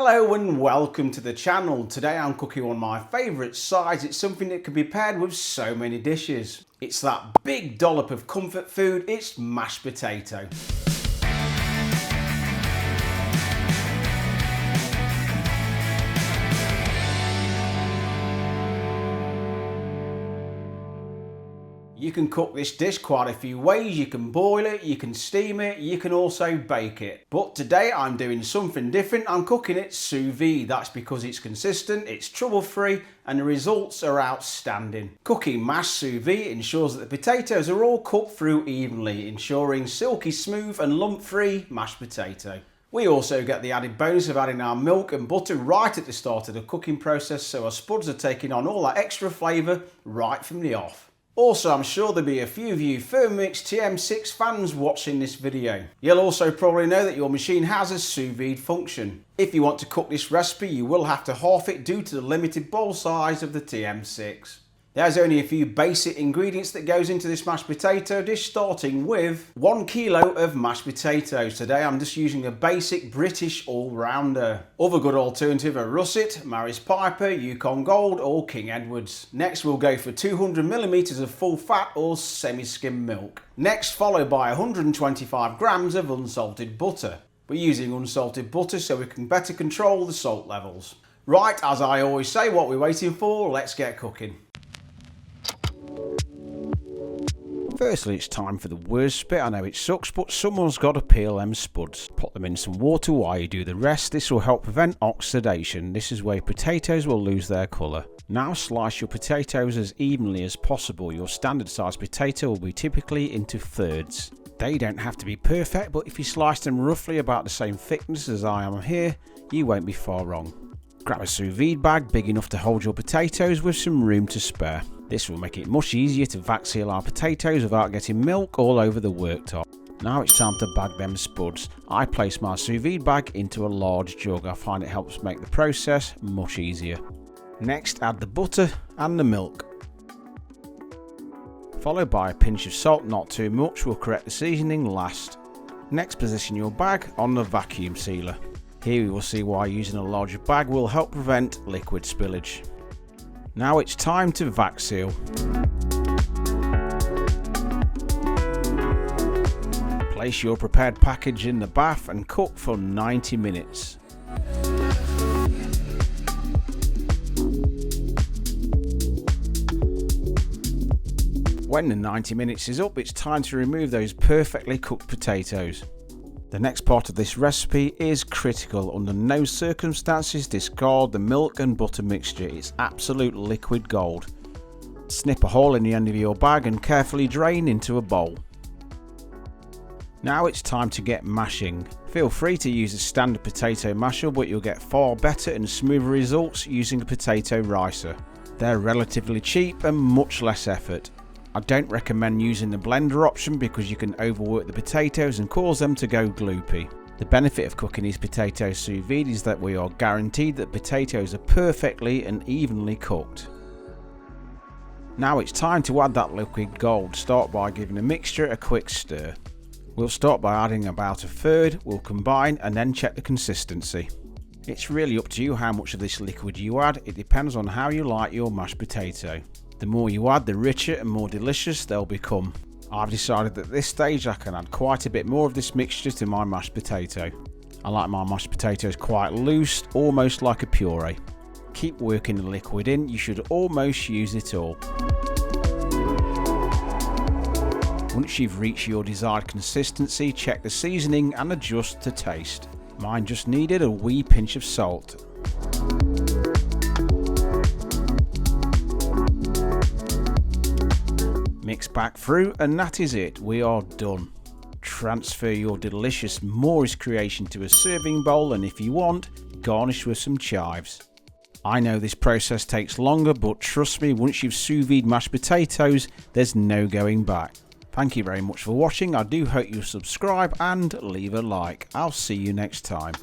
Hello and welcome to the channel. Today I'm cooking one of my favourite sides. It's something that can be paired with so many dishes. It's that big dollop of comfort food, it's mashed potato. You can cook this dish quite a few ways. You can boil it, you can steam it, you can also bake it. But today I'm doing something different. I'm cooking it sous vide. That's because it's consistent, it's trouble-free, and the results are outstanding. Cooking mashed sous vide ensures that the potatoes are all cooked through evenly, ensuring silky smooth and lump-free mashed potato. We also get the added bonus of adding our milk and butter right at the start of the cooking process, so our spuds are taking on all that extra flavour right from the off. Also, I'm sure there'll be a few of you Thermomix TM6 fans watching this video. You'll also probably know that your machine has a sous vide function. If you want to cook this recipe, you will have to half it due to the limited bowl size of the TM6. There's only a few basic ingredients that goes into this mashed potato dish, starting with 1 kilo of mashed potatoes. Today I'm just using a basic British all-rounder. Other good alternative are Russet, Maris Piper, Yukon Gold or King Edwards. Next we'll go for 200ml of full fat or semi-skim milk. Next followed by 125 grams of unsalted butter. We're using unsalted butter so we can better control the salt levels. Right, as I always say, what we're waiting for, let's get cooking. Firstly, it's time for the worst bit. I know it sucks, but someone's got to peel them spuds. Put them in some water while you do the rest. This will help prevent oxidation. This is where potatoes will lose their colour. Now slice your potatoes as evenly as possible. Your standard size potato will be typically into thirds. They don't have to be perfect, but if you slice them roughly about the same thickness as I am here, you won't be far wrong. Grab a sous vide bag big enough to hold your potatoes with some room to spare. This will make it much easier to vac seal our potatoes without getting milk all over the worktop. Now it's time to bag them spuds. I place my sous vide bag into a large jug. I find it helps make the process much easier. Next, add the butter and the milk. Followed by a pinch of salt, not too much, will correct the seasoning last. Next, position your bag on the vacuum sealer. Here we will see why using a larger bag will help prevent liquid spillage. Now it's time to vac seal. Place your prepared package in the bath and cook for 90 minutes. When the 90 minutes is up, it's time to remove those perfectly cooked potatoes. The next part of this recipe is critical. Under no circumstances discard the milk and butter mixture. It's absolute liquid gold. Snip a hole in the end of your bag and carefully drain into a bowl. Now it's time to get mashing. Feel free to use a standard potato masher, but you'll get far better and smoother results using a potato ricer. They're relatively cheap and much less effort. I don't recommend using the blender option because you can overwork the potatoes and cause them to go gloopy. The benefit of cooking these potatoes sous vide is that we are guaranteed that potatoes are perfectly and evenly cooked. Now it's time to add that liquid gold. Start by giving the mixture a quick stir. We'll start by adding about a third, we'll combine and then check the consistency. It's really up to you how much of this liquid you add. It depends on how you like your mashed potato. The more you add, the richer and more delicious they'll become. I've decided that at this stage I can add quite a bit more of this mixture to my mashed potato. I like my mashed potatoes quite loose, almost like a puree. Keep working the liquid in, you should almost use it all. Once you've reached your desired consistency, check the seasoning and adjust to taste. Mine just needed a wee pinch of salt. Mix back through and that is it, we are done. Transfer your delicious Moorish creation to a serving bowl and if you want, garnish with some chives. I know this process takes longer, but trust me, once you've sous vide mashed potatoes, there's no going back. Thank you very much for watching, I do hope you'll subscribe and leave a like. I'll see you next time.